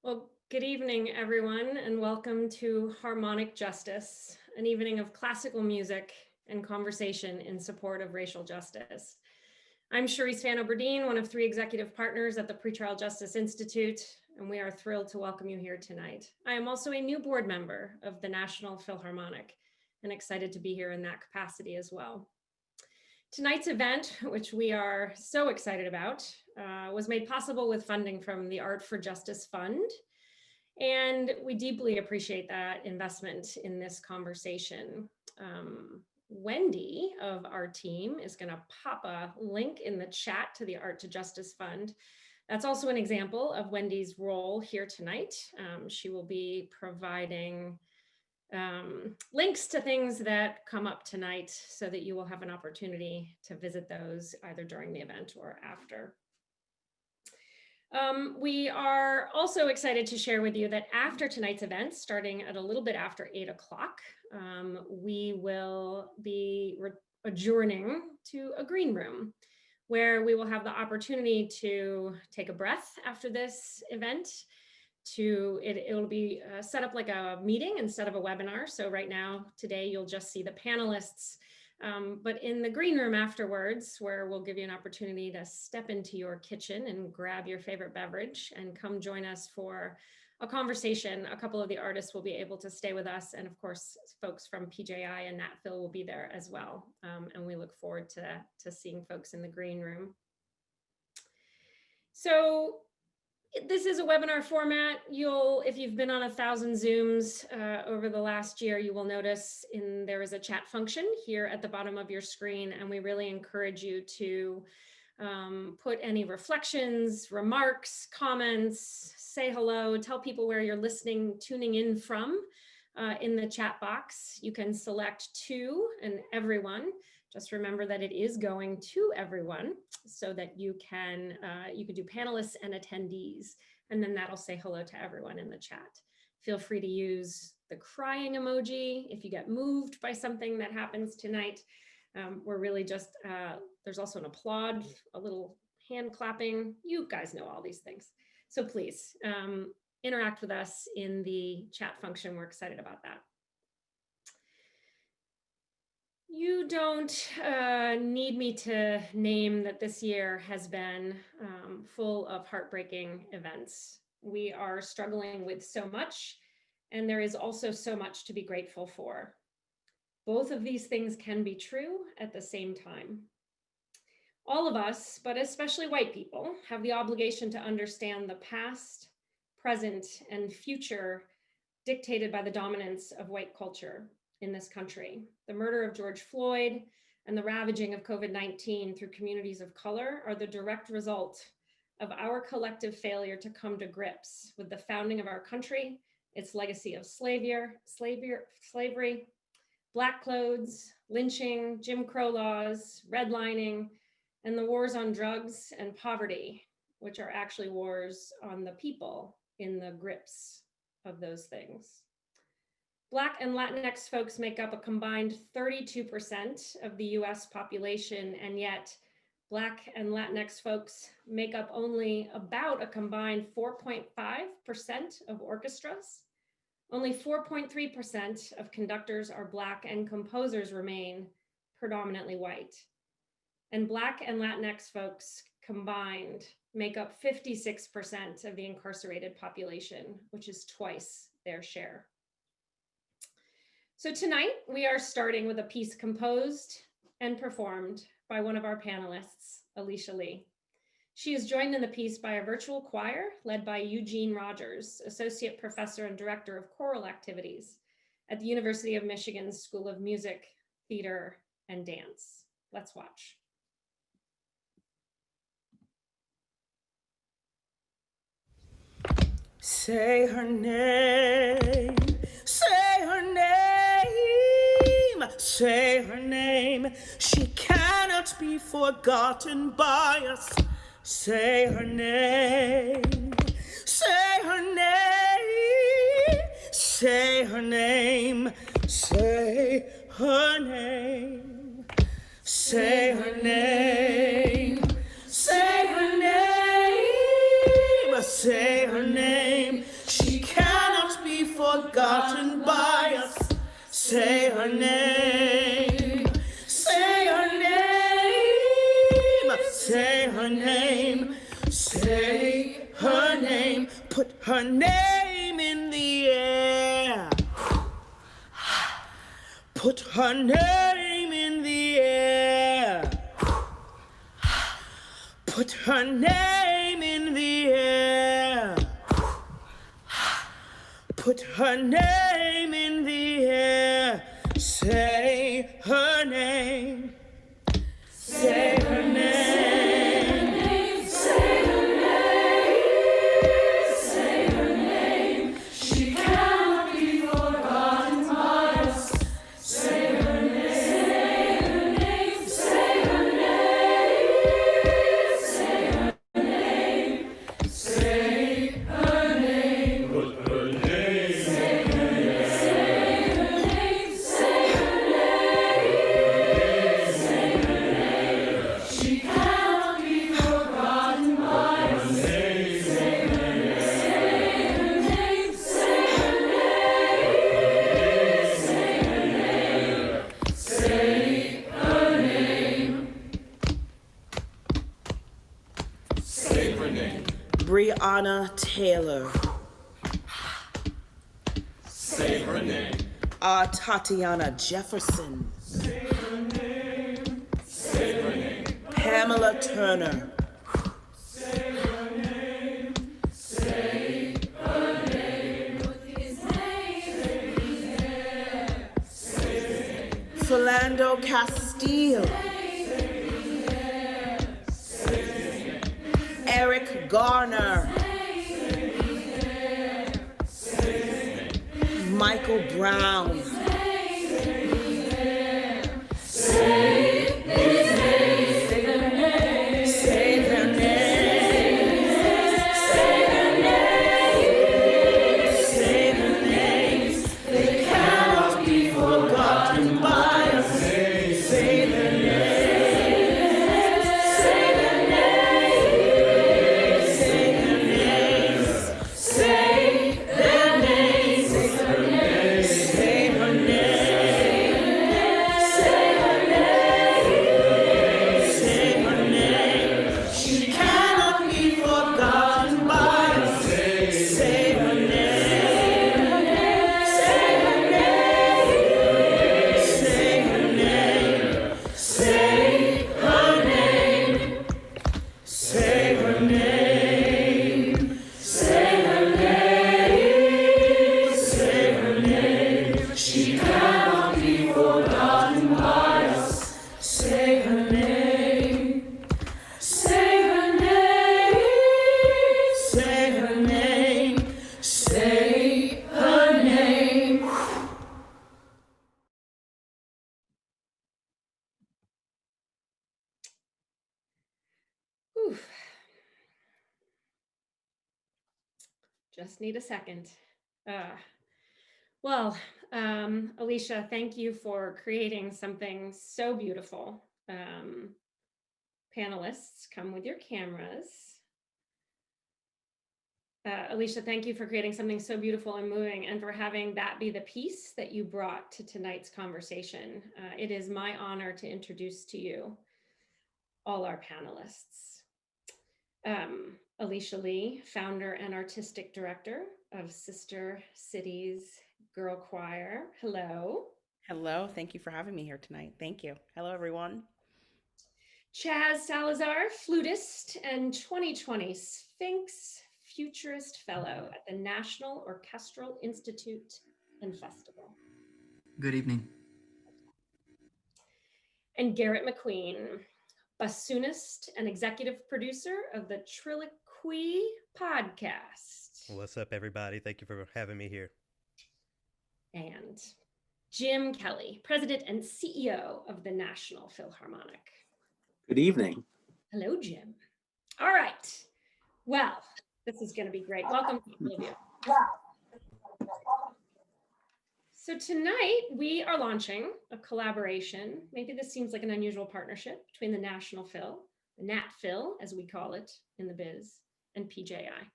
Well, good evening, everyone, and welcome to Harmonic Justice, an evening of classical music and conversation in support of racial justice. I'm Cherise Fanno Burdeen, one of 3 executive partners at the Pretrial Justice Institute, and we are thrilled to welcome you here tonight. I am also a new board member of the National Philharmonic and excited to be here in that capacity as well. Tonight's event, which we are so excited about, was made possible with funding from the Art for Justice Fund. And we deeply appreciate that investment in this conversation. Wendy of our team is going to pop a link in the chat to the Art to Justice Fund. That's also an example of Wendy's role here tonight. She will be providing links to things that come up tonight so that you will have an opportunity to visit those either during the event or after. We are also excited to share with you that after tonight's event, starting at a little bit after 8 o'clock, we will be adjourning to a green room where we will have the opportunity to take a breath after this event. It'll be set up like a meeting instead of a webinar. So right now, today, you'll just see the panelists, but in the green room afterwards, where we'll give you an opportunity to step into your kitchen and grab your favorite beverage and come join us for a conversation. A couple of the artists will be able to stay with us. And of course, folks from PJI and NatPhil will be there as well. And we look forward to seeing folks in the green room. So this is a webinar format. If you've been on 1,000 Zooms over the last year, you will notice there is a chat function here at the bottom of your screen, and we really encourage you to put any reflections, remarks, comments, say hello, tell people where you're tuning in from in the chat box. You can select to and everyone. Just remember that it is going to everyone so that you can do panelists and attendees, and then that'll say hello to everyone in the chat. Feel free to use the crying emoji if you get moved by something that happens tonight. We're really just, there's also an applaud, a little hand clapping. You guys know all these things. So please interact with us in the chat function. We're excited about that. You don't need me to name that this year has been full of heartbreaking events. We are struggling with so much, and there is also so much to be grateful for. Both of these things can be true at the same time. All of us, but especially white people, have the obligation to understand the past, present, and future dictated by the dominance of white culture in this country. The murder of George Floyd and the ravaging of COVID-19 through communities of color are the direct result of our collective failure to come to grips with the founding of our country, its legacy of slavery, black clothes, lynching, Jim Crow laws, redlining, and the wars on drugs and poverty, which are actually wars on the people in the grips of those things. Black and Latinx folks make up a combined 32% of the US population, and yet Black and Latinx folks make up only about a combined 4.5% of orchestras. Only 4.3% of conductors are Black, and composers remain predominantly white. And Black and Latinx folks combined make up 56% of the incarcerated population, which is twice their share. So tonight, we are starting with a piece composed and performed by one of our panelists, Alysia Lee. She is joined in the piece by a virtual choir led by Eugene Rogers, Associate Professor and Director of Choral Activities at the University of Michigan's School of Music, Theater, and Dance. Let's watch. Say her name, say her name, say her name. She cannot be forgotten by us. Say her name, say her name, say her name, say her name, say her name, say her name, say her name, her name. Say her name. Say her name. Say her name. Put her name in the air. Put her name in the air. Put her name in the air. Put her name in the air. Say her name. Say her name. Say her name. Say her name. She cannot be forgotten by us. Say her name. Say her name. Say her name. Say her name. Say her name. Put her name. Say her name. Say her name. Say her name. Say her name. She cannot be forgotten by us. Say her name. Say her name. Say her name. Say her name. Say her name. Say her name. Breonna Taylor. Say her name. Tatiana Jefferson. Say her name. Say her name. Pamela Turner. Say her name. Say her name. Put his name in the air. Say his name. Philando Castile. Eric Garner. Michael Brown. Say his name. Say their name. Say their name. Say their name. Say their names. They cannot be forgotten by us. Say their name. Say their name. Say their names. Say their names. Say her name. Say her name. Say her name. Say her name. She cannot be forgotten by us. Say her name. Say her name. Say her name. Say her name. Say her name. Say her name. Say her name. She cannot be forgotten by us. Say her name. Say her name. Say her name. Say her name. Whew. Just need a second. Well, Alysia, thank you for creating something so beautiful. Panelists, come with your cameras. Alysia, thank you for creating something so beautiful and moving, and for having that be the piece that you brought to tonight's conversation. It is my honor to introduce to you all our panelists. Alysia Lee, founder and artistic director of Sister Cities Girlchoir. Hello. Hello, thank you for having me here tonight. Thank you. Hello, everyone. Chaz Salazar, flutist and 2020 Sphinx Futurist Fellow at the National Orchestral Institute and Festival. Good evening. And Garrett McQueen, bassoonist and executive producer of the TRILLOQUY podcast. What's up, everybody? Thank you for having me here. And Jim Kelly, president and CEO of the National Philharmonic. Good evening. Hello, Jim. All right. Well, this is going to be great. Welcome, all of you. So tonight we are launching a collaboration. Maybe this seems like an unusual partnership between the National Phil, the NatPhil, as we call it in the biz, and PJI.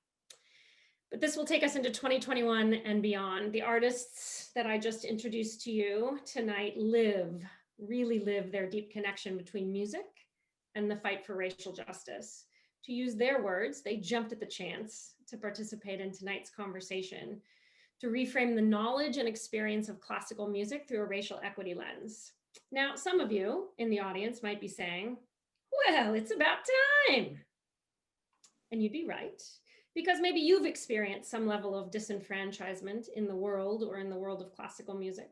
But this will take us into 2021 and beyond. The artists that I just introduced to you tonight really live their deep connection between music and the fight for racial justice. To use their words, they jumped at the chance to participate in tonight's conversation, to reframe the knowledge and experience of classical music through a racial equity lens. Now, some of you in the audience might be saying, well, it's about time. And you'd be right, because maybe you've experienced some level of disenfranchisement in the world or in the world of classical music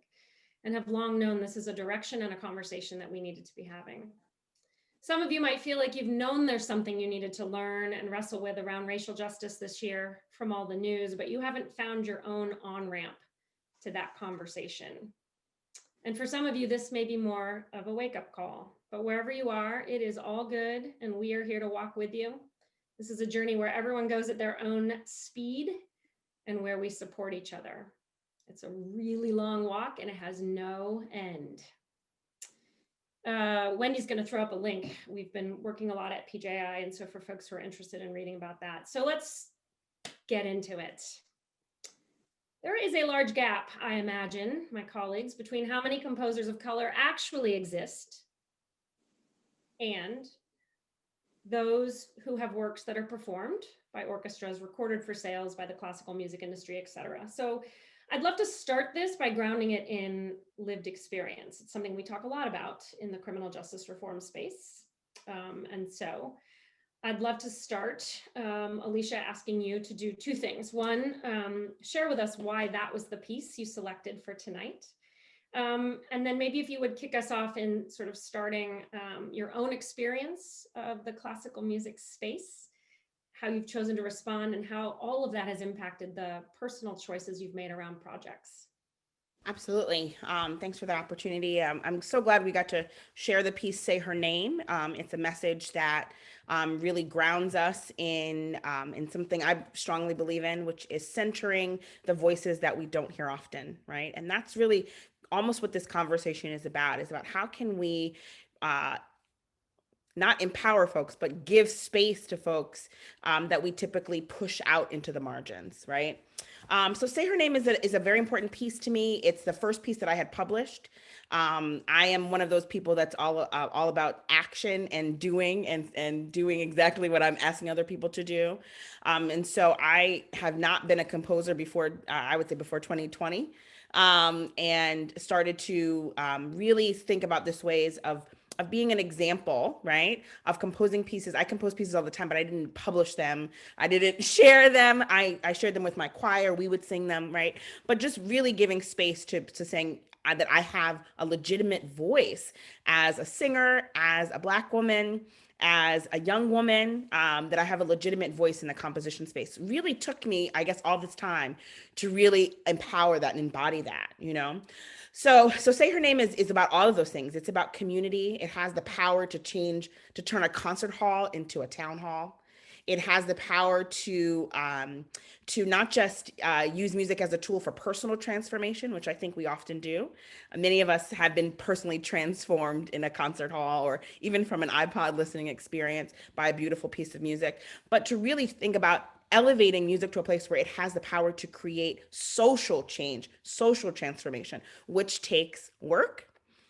and have long known this is a direction and a conversation that we needed to be having. Some of you might feel like you've known there's something you needed to learn and wrestle with around racial justice this year from all the news, but you haven't found your own on-ramp to that conversation. And for some of you, this may be more of a wake-up call, but wherever you are, it is all good, and we are here to walk with you. This is a journey where everyone goes at their own speed and where we support each other. It's a really long walk and it has no end. Wendy's going to throw up a link. We've been working a lot at PJI, and so for folks who are interested in reading about that. So let's get into it. There is a large gap, I imagine, my colleagues, between how many composers of color actually exist and those who have works that are performed by orchestras, recorded for sales by the classical music industry, etc. So I'd love to start this by grounding it in lived experience. It's something we talk a lot about in the criminal justice reform space. And so I'd love to start, Alysia, asking you to do two things. One, share with us why that was the piece you selected for tonight. And then maybe if you would kick us off in sort of starting your own experience of the classical music space, how you've chosen to respond, and how all of that has impacted the personal choices you've made around projects. Absolutely. Thanks for the opportunity. I'm so glad we got to share the piece, Say Her Name. It's a message that really grounds us in something I strongly believe in, which is centering the voices that we don't hear often, right? And that's really almost what this conversation is about how can we not empower folks, but give space to folks that we typically push out into the margins, right? So Say Her Name is a very important piece to me. It's the first piece that I had published. I am one of those people that's all about action and doing and doing exactly what I'm asking other people to do. And so I have not been a composer before, I would say before 2020, and started to really think about this ways of being an example, right? Of composing pieces. I compose pieces all the time, but I didn't publish them. I didn't share them. I shared them with my choir. We would sing them, right? But just really giving space to saying that I have a legitimate voice as a singer, as a Black woman, as a young woman, that I have a legitimate voice in the composition space. Really took me, I guess, all this time to really empower that and embody that, you know? So Say Her Name is about all of those things. It's about community. It has the power to turn a concert hall into a town hall. It has the power to not just use music as a tool for personal transformation, which I think we often do. Many of us have been personally transformed in a concert hall or even from an iPod listening experience by a beautiful piece of music, but to really think about elevating music to a place where it has the power to create social change, social transformation, which takes work,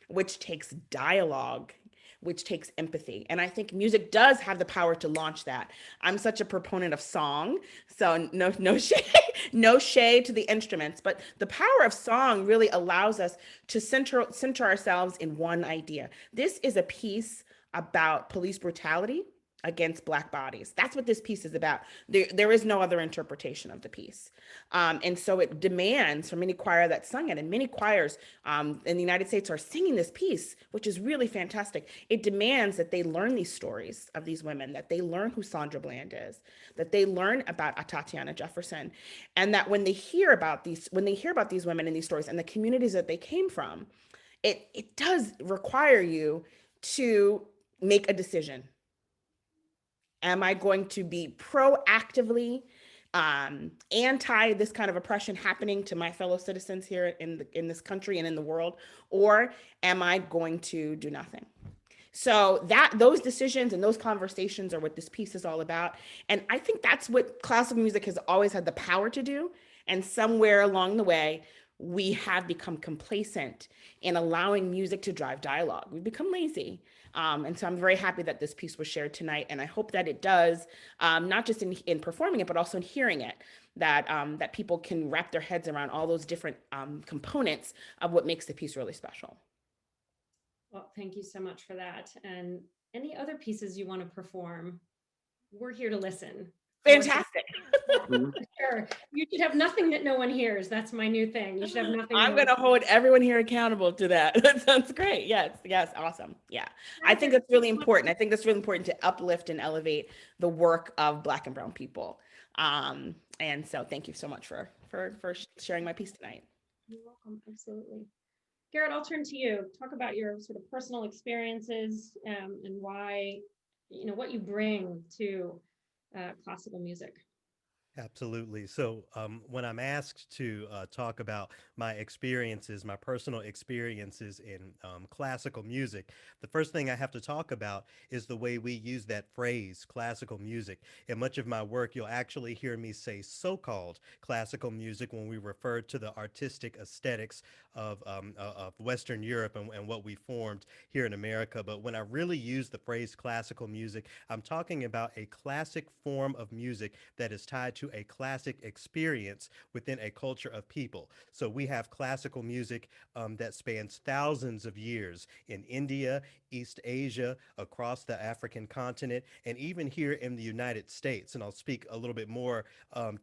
which takes dialogue, which takes empathy. And I think music does have the power to launch that. I'm such a proponent of song, so no shade, no shade to the instruments, but the power of song really allows us to center ourselves in one idea. This is a piece about police brutality against Black bodies. That's what this piece is about. There is no other interpretation of the piece. And so it demands from any choir that sung it, and many choirs in the United States are singing this piece, which is really fantastic. It demands that they learn these stories of these women, that they learn who Sandra Bland is, that they learn about Tatiana Jefferson, and that when they hear about these women and these stories and the communities that they came from, it does require you to make a decision. Am I going to be proactively anti this kind of oppression happening to my fellow citizens here in this country and in the world, or am I going to do nothing? So that those decisions and those conversations are what this piece is all about. And I think that's what classical music has always had the power to do. And somewhere along the way, we have become complacent in allowing music to drive dialogue. We've become lazy. And so I'm very happy that this piece was shared tonight. And I hope that it does, not just in performing it, but also in hearing it, that people can wrap their heads around all those different components of what makes the piece really special. Well, thank you so much for that. And any other pieces you want to perform, we're here to listen. Fantastic. For sure. You should have nothing that no one hears. That's my new thing. You should have nothing. I'm going to hold everyone here accountable to that. That sounds great. Yes. Awesome. Yeah. I think that's really important. I think that's really important to uplift and elevate the work of Black and Brown people. And so thank you so much for sharing my piece tonight. You're welcome. Absolutely. Garrett, I'll turn to you. Talk about your sort of personal experiences and why, what you bring to classical music. Absolutely. So when I'm asked to talk about my experiences, my personal experiences in classical music, the first thing I have to talk about is the way we use that phrase, classical music. In much of my work, you'll actually hear me say so-called classical music when we refer to the artistic aesthetics of Western Europe and what we formed here in America. But when I really use the phrase classical music, I'm talking about a classic form of music that is tied to a classic experience within a culture of people. So we have classical music that spans thousands of years in India, East Asia, across the African continent, and even here in the United States. And I'll speak a little bit more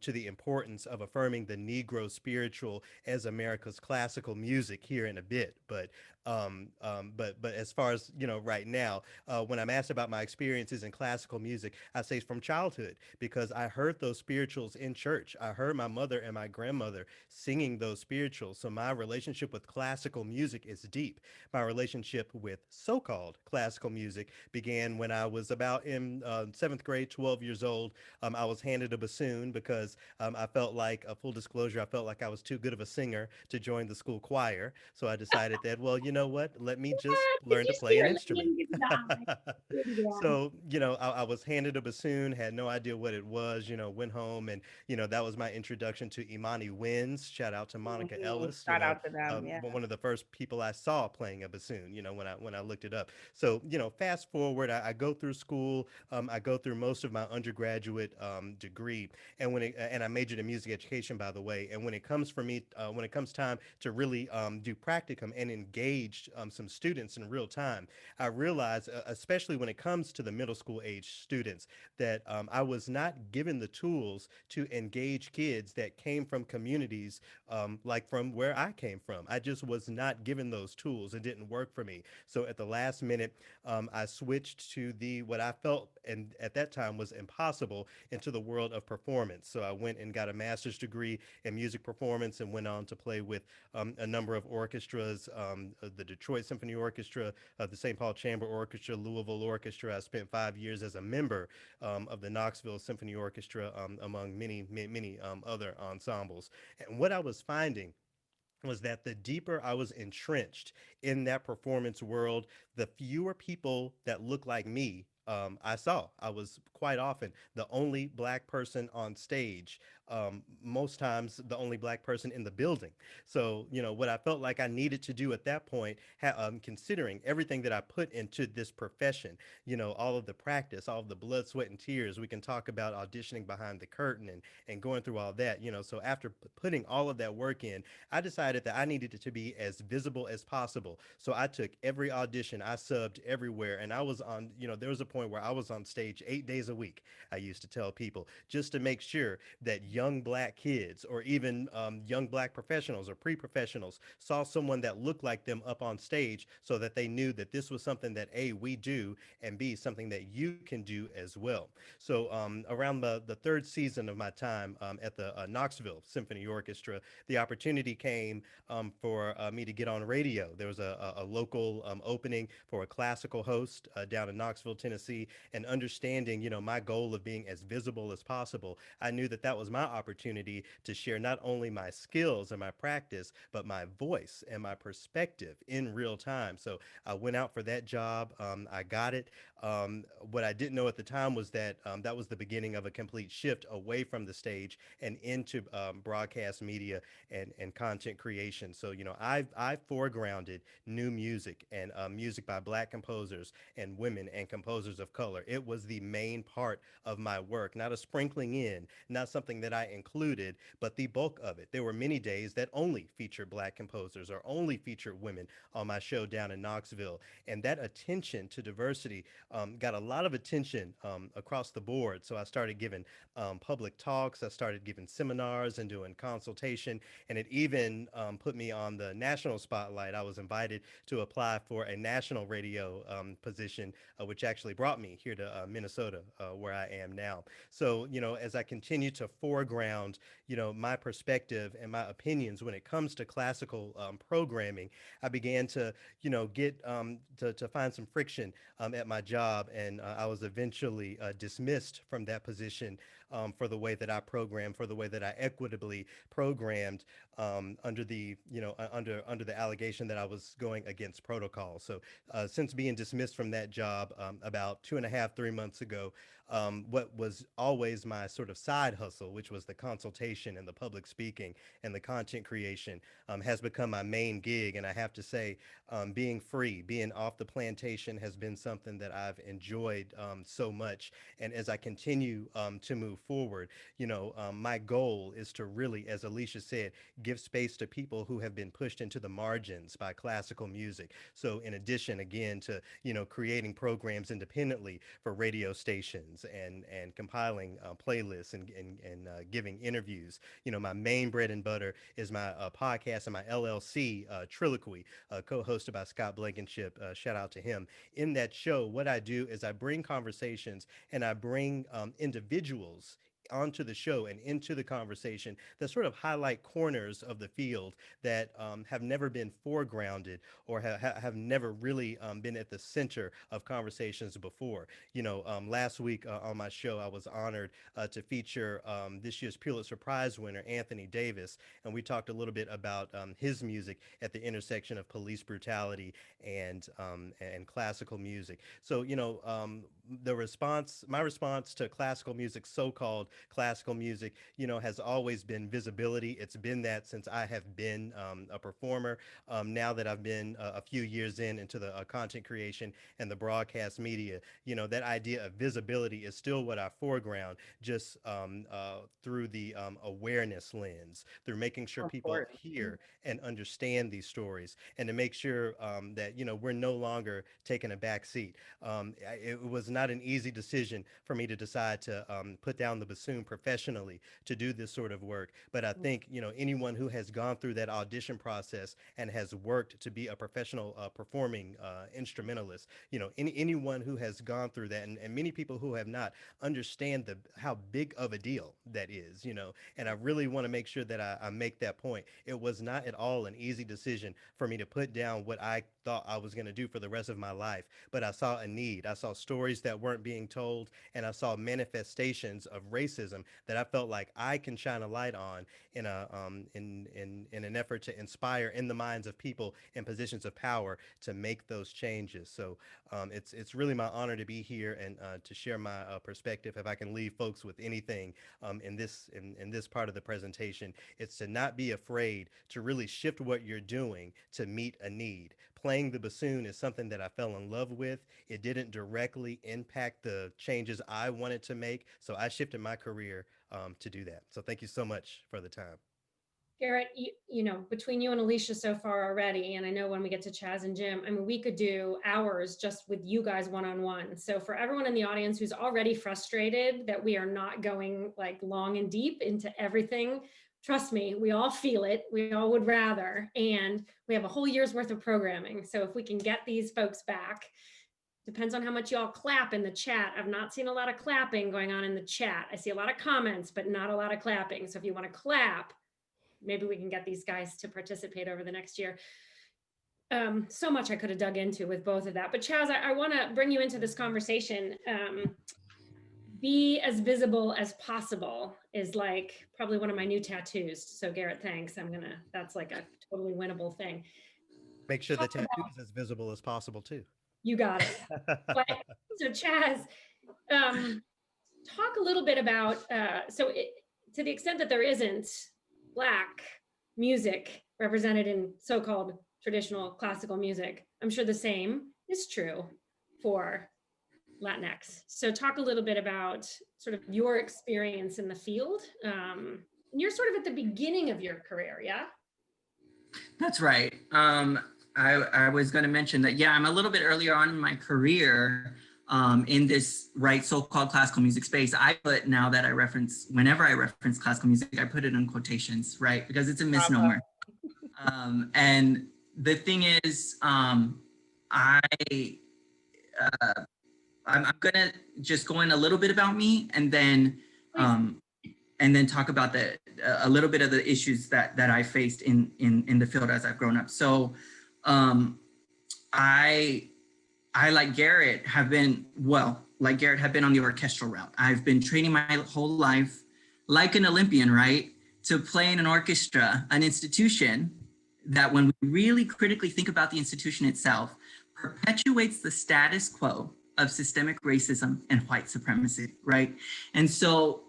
to the importance of affirming the Negro spiritual as America's classical music here in a bit. But as far as right now, when I'm asked about my experiences in classical music, I say from childhood, because I heard those spirituals in church. I heard my mother and my grandmother singing those spirituals. So my relationship with classical music is deep. My relationship with so-called classical music began when I was about in 7th grade, 12 years old. I was handed a bassoon because I felt like, a full disclosure, I felt like I was too good of a singer to join the school choir. So I decided that, well, you know what? Let me just learn to play an instrument. So, I was handed a bassoon, had no idea what it was, went home and, that was my introduction to Imani Winds. Shout out to Monica Ellis, Shout out to them. Yeah. one of the first people I saw playing a bassoon, when I looked it up. So, fast forward, I go through school, I go through most of my undergraduate degree, and and I majored in music education, by the way. And when it comes time to really do practicum and engage some students in real time, I realized, especially when it comes to the middle school age students, that I was not given the tools to engage kids that came from communities like from where I came from. I just was not given those tools. It didn't work for me. So at the last minute, I switched to what I felt, and at that time was impossible, into the world of performance. So I went and got a master's degree in music performance and went on to play with a number of orchestras, the Detroit Symphony Orchestra, the St. Paul Chamber Orchestra, Louisville Orchestra. I spent 5 years as a member of the Knoxville Symphony Orchestra, among many other ensembles. And what I was finding was that the deeper I was entrenched in that performance world, the fewer people that looked like me I saw. I was quite often the only Black person on stage, most times the only Black person in the building. So, what I felt like I needed to do at that point, considering everything that I put into this profession, all of the practice, all of the blood, sweat, and tears. We can talk about auditioning behind the curtain and going through all that, So after putting all of that work in, I decided that I needed it to be as visible as possible. So I took every audition, I subbed everywhere, and I was on, there was a point where I was on stage 8 days a week, I used to tell people, just to make sure that young Black kids or even young Black professionals or pre-professionals saw someone that looked like them up on stage, so that they knew that this was something that A, we do, and B, something that you can do as well. So around the third season of my time at the Knoxville Symphony Orchestra, the opportunity came for me to get on radio. There was a local opening for a classical host down in Knoxville, Tennessee, and understanding, my goal of being as visible as possible, I knew that that was my opportunity to share not only my skills and my practice, but my voice and my perspective in real time. So I went out for that job. I got it. What I didn't know at the time was that that was the beginning of a complete shift away from the stage and into broadcast media and content creation. So, I've foregrounded new music and music by Black composers and women and composers of color. It was the main part of my work, not a sprinkling in, not something that I included, but the bulk of it. There were many days that only featured Black composers or only featured women on my show down in Knoxville. And that attention to diversity got a lot of attention across the board. So I started giving public talks, I started giving seminars and doing consultation, and it even put me on the national spotlight. I was invited to apply for a national radio position, which actually brought me here to Minnesota, where I am now. So, as I continue to foreground, my perspective and my opinions when it comes to classical programming, I began to, get to find some friction at my job, and I was eventually dismissed from that position for the way that I programmed, for the way that I equitably programmed under the under the allegation that I was going against protocol. So since being dismissed from that job about 2.5, 3 months ago, what was always my sort of side hustle, which was the consultation and the public speaking and the content creation, has become my main gig. And I have to say, being free, being off the plantation has been something that I've enjoyed so much. And as I continue to move forward, my goal is to really, as Alysia said, give space to people who have been pushed into the margins by classical music. So in addition, again, to, creating programs independently for radio stations and compiling playlists and giving interviews, my main bread and butter is my podcast and my LLC, TRILLOQUY, co-hosted by Scott Blankenship. Shout out to him. In that show, what I do is I bring conversations and I bring individuals onto the show and into the conversation that sort of highlight corners of the field that have never been foregrounded or have never really been at the center of conversations before. Last week on my show, I was honored to feature this year's Pulitzer Prize winner, Anthony Davis, and we talked a little bit about his music at the intersection of police brutality and classical music. So, my response to classical music, so-called classical music, has always been visibility. It's been that since I have been a performer. Now that I've been a few years into the content creation and the broadcast media, that idea of visibility is still what I foreground, just through the awareness lens, through making sure people hear and understand these stories, and to make sure that, we're no longer taking a back seat. It was not an easy decision for me to decide to put down the bassoon professionally to do this sort of work. But I think, anyone who has gone through that audition process and has worked to be a professional performing instrumentalist, anyone who has gone through that, and many people who have not, understand how big of a deal that is, and I really want to make sure that I make that point. It was not at all an easy decision for me to put down what I thought I was going to do for the rest of my life, but I saw a need. I saw stories that weren't being told, and I saw manifestations of racism that I felt like I can shine a light on in an effort to inspire in the minds of people in positions of power to make those changes. So it's really my honor to be here and to share my perspective. If I can leave folks with anything in this part of the presentation, it's to not be afraid to really shift what you're doing to meet a need. Playing the bassoon is something that I fell in love with. It didn't directly impact the changes I wanted to make, so I shifted my career to do that. So thank you so much for the time. Garrett, between you and Alysia so far already, and I know when we get to Chaz and Jim, I mean, we could do hours just with you guys one-on-one. So for everyone in the audience who's already frustrated that we are not going like long and deep into everything, trust me, we all feel it. We all would rather, and we have a whole year's worth of programming. So if we can get these folks back, depends on how much y'all clap in the chat. I've not seen a lot of clapping going on in the chat. I see a lot of comments, but not a lot of clapping. So if you want to clap, maybe we can get these guys to participate over the next year. So much I could have dug into with both of that. But Chaz, I want to bring you into this conversation. be as visible as possible is like probably one of my new tattoos. So Garrett, thanks. That's like a totally winnable thing. Make sure the Talk tattoo about, is as visible as possible too. you got it. But, so Chaz, talk a little bit about, to the extent that there isn't Black music represented in so-called traditional classical music, I'm sure the same is true for Latinx. So talk a little bit about sort of your experience in the field. You're sort of at the beginning of your career, yeah? That's right. I was going to mention that, yeah, I'm a little bit earlier on in my career in this so-called classical music space. Whenever I reference classical music, I put it in quotations, right? Because it's a misnomer. And the thing is, I'm gonna just go in a little bit about me, and then talk about a little bit of the issues that I faced in the field as I've grown up. So, I like Garrett have been on the orchestral route. I've been training my whole life, like an Olympian, right, to play in an orchestra, an institution that, when we really critically think about the institution itself, perpetuates the status quo of systemic racism and white supremacy, right? And so,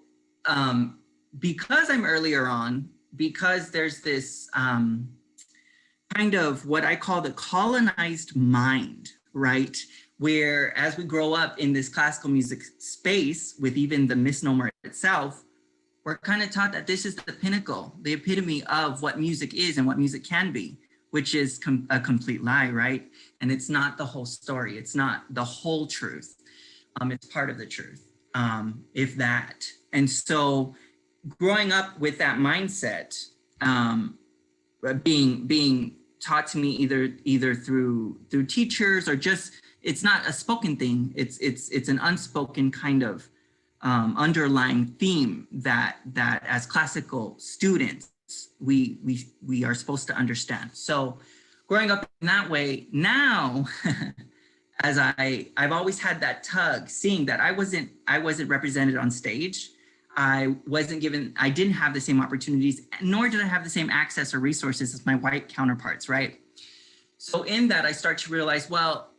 because I'm earlier on, because there's this kind of what I call the colonized mind, right? Where as we grow up in this classical music space, with even the misnomer itself, we're kind of taught that this is the pinnacle, the epitome of what music is and what music can be, which is a complete lie, right? And it's not the whole story. It's not the whole truth. It's part of the truth, if that. And so growing up with that mindset, being taught to me either through teachers, or just, it's not a spoken thing. It's an unspoken kind of underlying theme that as classical students we are supposed to understand. So growing up in that way, now as I've always had that tug, seeing that I wasn't represented on stage. I didn't have the same opportunities, nor did I have the same access or resources as my white counterparts, right? So in that, I start to realize, well,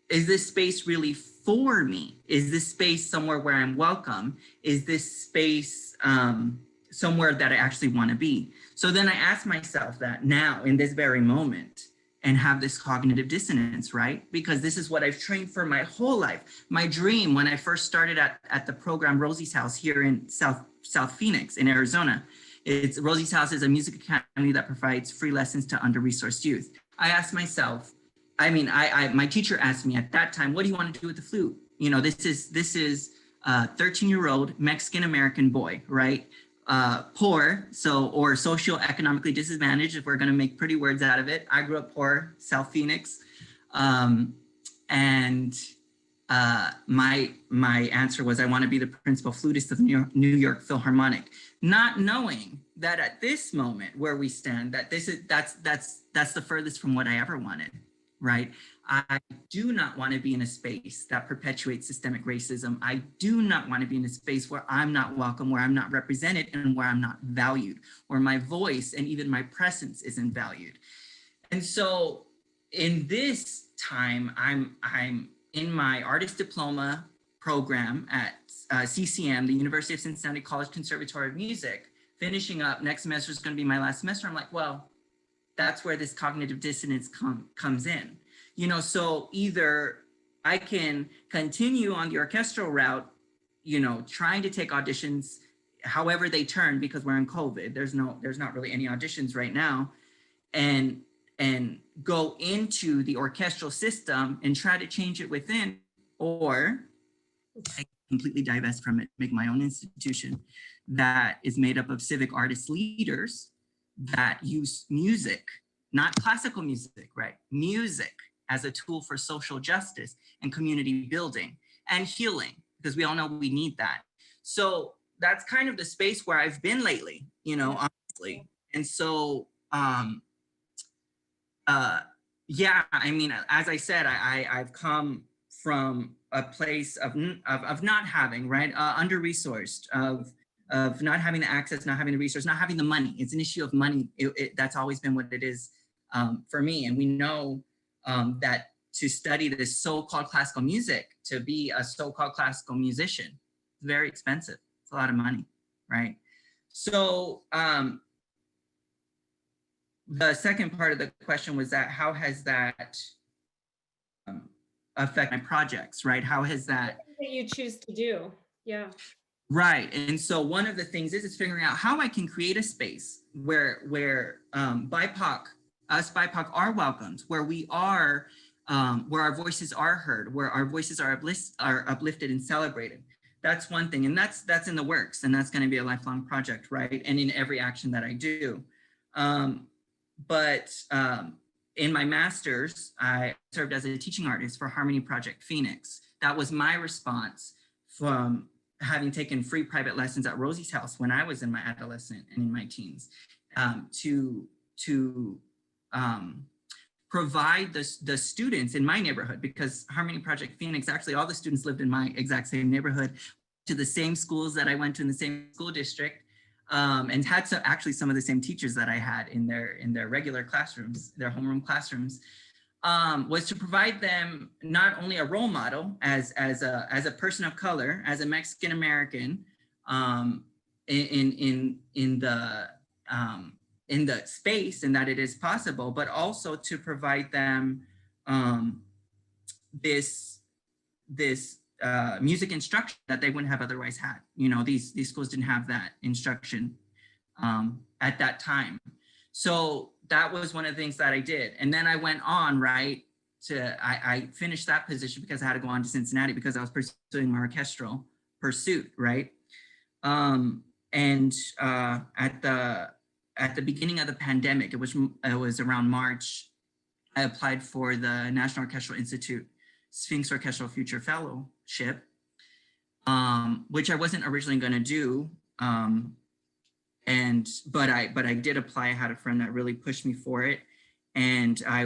is this space really for me? Is this space somewhere where I'm welcome? Is this space somewhere that I actually want to be? So then I ask myself that now, in this very moment, and have this cognitive dissonance, right? Because this is what I've trained for my whole life. My dream when I first started at the program Rosie's House here in South Phoenix in Arizona, Rosie's House is a music academy that provides free lessons to under-resourced youth. I asked myself, my teacher asked me at that time, what do you want to do with the flute? You know, this is a 13-year-old Mexican-American boy, right? Poor, or socioeconomically disadvantaged, if we're going to make pretty words out of it. I grew up poor, South Phoenix. And my answer was, I want to be the principal flutist of the New York Philharmonic, not knowing that at this moment where we stand, that that's the furthest from what I ever wanted, right? I do not want to be in a space that perpetuates systemic racism. I do not want to be in a space where I'm not welcome, where I'm not represented, and where I'm not valued, where my voice and even my presence isn't valued. And so in this time, I'm in my artist diploma program at CCM, the University of Cincinnati College Conservatory of Music, finishing up. Next semester is going to be my last semester. I'm like, well, that's where this cognitive dissonance comes in. You know, so either I can continue on the orchestral route, you know, trying to take auditions however they turn, because we're in COVID, there's not really any auditions right now, and go into the orchestral system and try to change it within, or I completely divest from it, make my own institution that is made up of civic artist leaders that use music, not classical music, right? Music as a tool for social justice and community building and healing, because we all know we need that. So that's kind of the space where I've been lately, you know, honestly. And so, yeah, I mean, as I said, I've come from a place of not having, right, under-resourced, of not having the access, not having the resource, not having the money. It's an issue of money. That's always been what it is for me. And we know that to study this so-called classical music, to be a so-called classical musician, it's very expensive. It's a lot of money, right? So the second part of the question was that how has that affect my projects, right? How has that you choose to do? Yeah. Right. And so one of the things is figuring out how I can create a space where BIPOC, us BIPOC are welcomed, where we are, where our voices are heard, where our voices are uplifted and celebrated. That's one thing. And that's in the works, and that's going to be a lifelong project, right? And in every action that I do. But in my master's, I served as a teaching artist for Harmony Project Phoenix. That was my response from having taken free private lessons at Rosie's house when I was in my adolescent and in my teens, to provide the students in my neighborhood, because Harmony Project Phoenix, actually all the students lived in my exact same neighborhood, to the same schools that I went to in the same school district, and had actually some of the same teachers that I had in their regular classrooms, their homeroom classrooms. Was to provide them not only a role model as a person of color, as a Mexican American, in the space, and that it is possible, but also to provide them this music instruction that they wouldn't have otherwise had. You know, these schools didn't have that instruction at that time. So that was one of the things that I did. And then I went on, right, I finished that position because I had to go on to Cincinnati because I was pursuing my orchestral pursuit, right? And at the beginning of the pandemic, it was around March, I applied for the National Orchestral Institute Sphinx Orchestral Future Fellowship, which I wasn't originally going to do. But I did apply. I had a friend that really pushed me for it, and I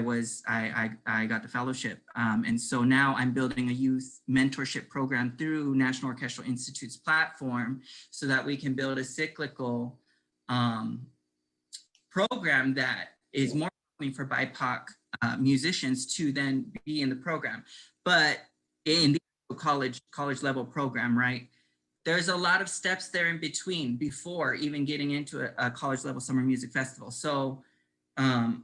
got the fellowship. And so now I'm building a youth mentorship program through National Orchestral Institute's platform, so that we can build a cyclical program that is more for BIPOC musicians to then be in the program. But in the college level program, right, there's a lot of steps there in between before even getting into a college level summer music festival. So the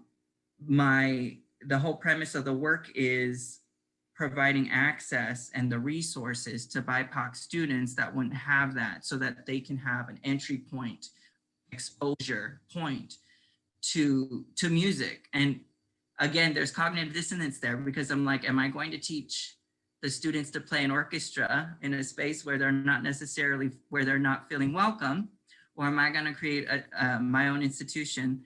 whole premise of the work is providing access and the resources to BIPOC students that wouldn't have that, so that they can have an entry point, exposure point to music. And again, there's cognitive dissonance there, because I'm like, am I going to teach the students to play an orchestra in a space where they're not feeling welcome? Or am I going to create my own institution,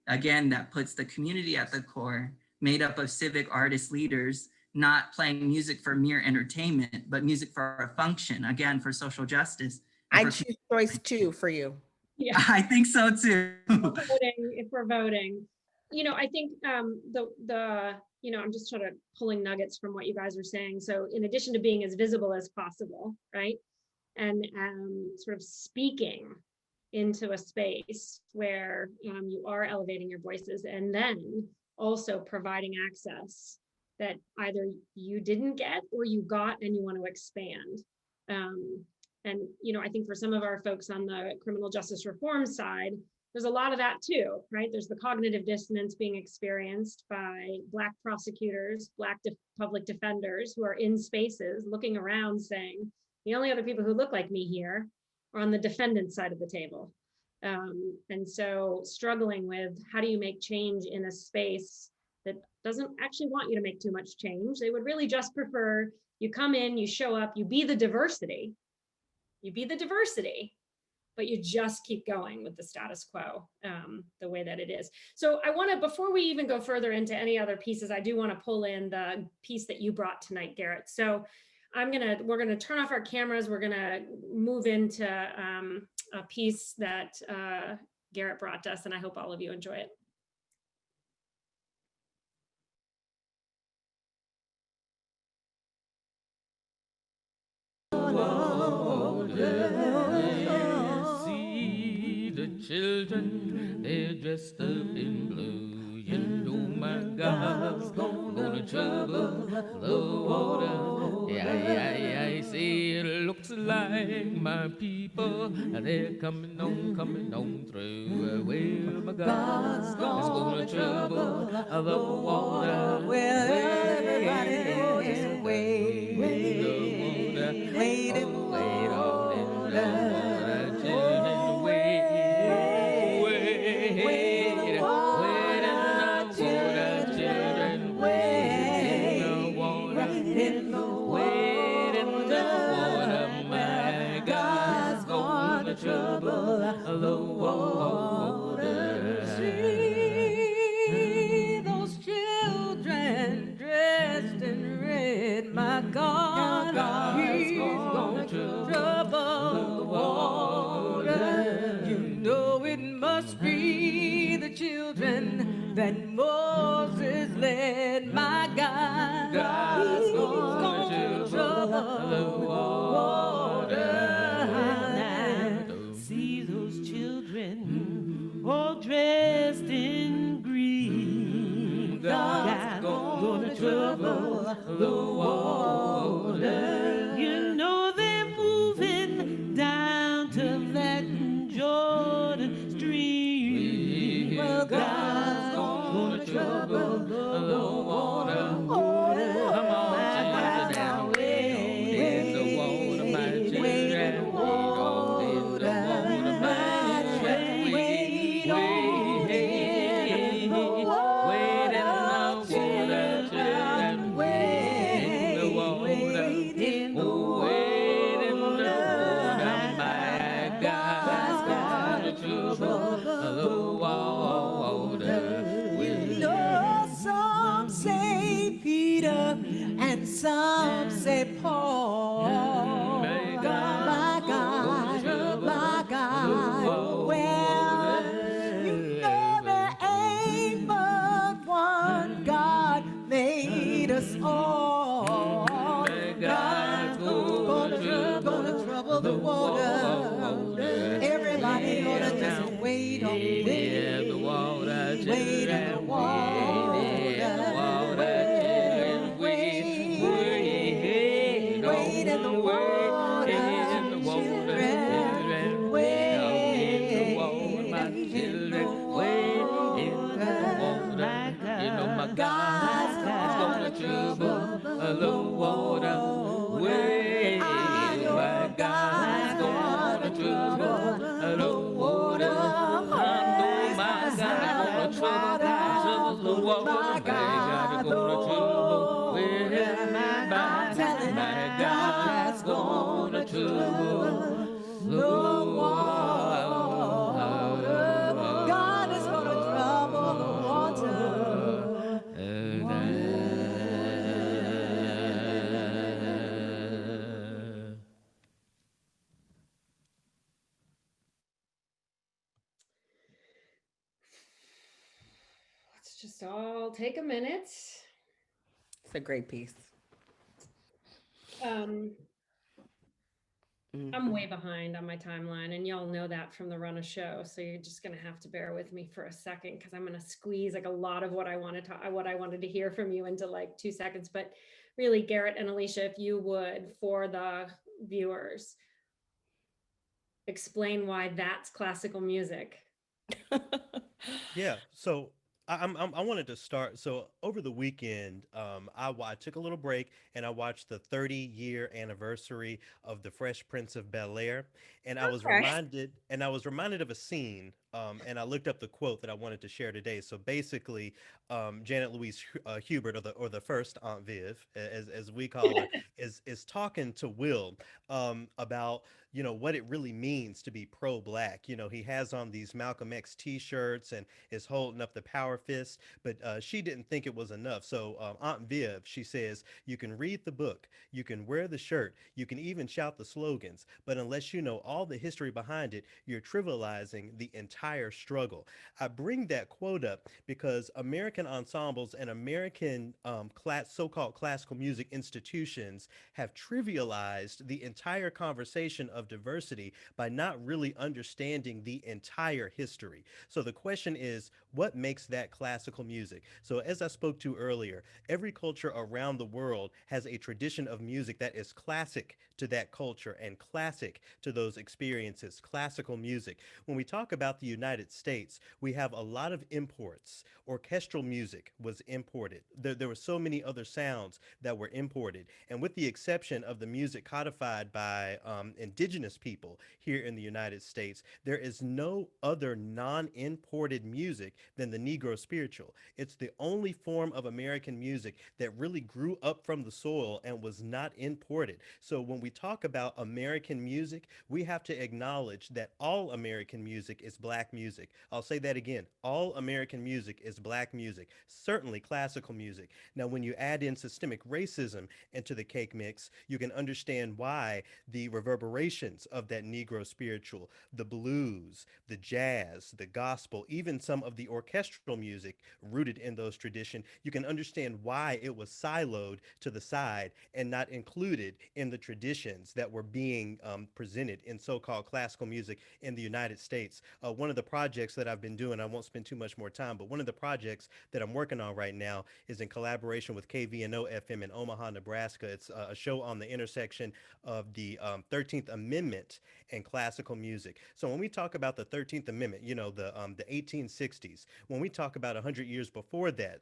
again, that puts the community at the core, made up of civic artist leaders, not playing music for mere entertainment, but music for a function, again, for social justice. I choose choice 2 for you. Yeah. I think so too. If we're voting, you know, I think you know, I'm just sort of pulling nuggets from what you guys are saying. So in addition to being as visible as possible, right, and sort of speaking into a space where you are elevating your voices, and then also providing access that either you didn't get or you got and you want to expand. And, you know, I think for some of our folks on the criminal justice reform side, there's a lot of that too, right? There's the cognitive dissonance being experienced by Black prosecutors, Black public defenders who are in spaces looking around saying, the only other people who look like me here are on the defendant side of the table. And so struggling with, how do you make change in a space that doesn't actually want you to make too much change? They would really just prefer you come in, you show up, you be the diversity, but you just keep going with the status quo the way that it is. So I want to, before we even go further into any other pieces, I do want to pull in the piece that you brought tonight, Garrett. So we're gonna turn off our cameras. We're gonna move into a piece that Garrett brought us, and I hope all of you enjoy it. See the children, they're dressed up in blue. You know my God's gonna trouble the water. I see it looks like my people, they're coming on through. Well, my God's gonna trouble the water. Well, everybody is waiting, wait in the water. Children, wait in the water. Children, wait in the water. Wait in the water. My God's gonna trouble the water. See those children dressed in red. My God, He's gonna trouble the water. You know it must be the children that Moses led. My God, He's gonna trouble the water. See those children all dressed in green. God's gonna trouble the water. You know they're moving down to that Jordan stream. Well, God's gonna trouble the water. Come on, children, wade in the water, my children. Wade in the water, my children. Wade in the water, children. Wade in the water. Oh, wade in the water, my God's gonna trouble the water. No, some say Peter and some say Paul. My My God, God, my God. Well, you know there ain't but one God made us all. God's gonna trouble the water. Everybody gonna just wait on wade in the water, wait in children. the water. Wade in the water, children. Wade in the water, in the water, children. Wade in the water, my children. Wade in the water. You know my God's gonna trouble the water. Wade, my God's gonna trouble the water. I know my God's gonna trouble the water. My God's gonna trouble. Well, my God's gonna trouble the water. God is gonna trouble the water. Let's just all take a minute. It's a great piece. I'm way behind on my timeline, and y'all know that from the run of show. So you're just gonna have to bear with me for a second, because I'm gonna squeeze like a lot of what I wanted to hear from you into like 2 seconds. But really, Garrett and Alysia, if you would, for the viewers, explain why that's classical music. Yeah. So I wanted to start. So over the weekend, I took a little break and I watched the 30-year anniversary of The Fresh Prince of Bel-Air, and I was reminded of a scene. And I looked up the quote that I wanted to share today. So basically, Janet Louise Hubert, or the first Aunt Viv, as we call her, is talking to Will about what it really means to be pro-black. He has on these Malcolm X T-shirts and is holding up the power fist, but she didn't think it was enough. So Aunt Viv, she says, you can read the book, you can wear the shirt, you can even shout the slogans, but unless you know all the history behind it, you're trivializing the entire entire struggle. I bring that quote up because American ensembles and American so-called classical music institutions have trivialized the entire conversation of diversity by not really understanding the entire history. So the question is, what makes that classical music? So as I spoke to earlier, every culture around the world has a tradition of music that is classic to that culture and classic to those experiences, classical music. When we talk about the United States, we have a lot of imports. Orchestral music was imported. There were so many other sounds that were imported. And with the exception of the music codified by indigenous people here in the United States, there is no other non-imported music than the Negro spiritual. It's the only form of American music that really grew up from the soil and was not imported. So when we talk about American music, we have to acknowledge that all American music is Black music. I'll say that again. All American music is Black music, certainly classical music. Now, when you add in systemic racism into the cake mix, you can understand why the reverberations of that Negro spiritual, the blues, the jazz, the gospel, even some of the orchestral music rooted in those traditions, you can understand why it was siloed to the side and not included in the traditions that were being presented in so-called classical music in the United States. One of the projects that I've been doing, I won't spend too much more time, but one of the projects that I'm working on right now is in collaboration with KVNO FM in Omaha, Nebraska. It's a show on the intersection of the 13th Amendment and classical music. So when we talk about the 13th Amendment, you know, the 1860s, when we talk about 100 years before that,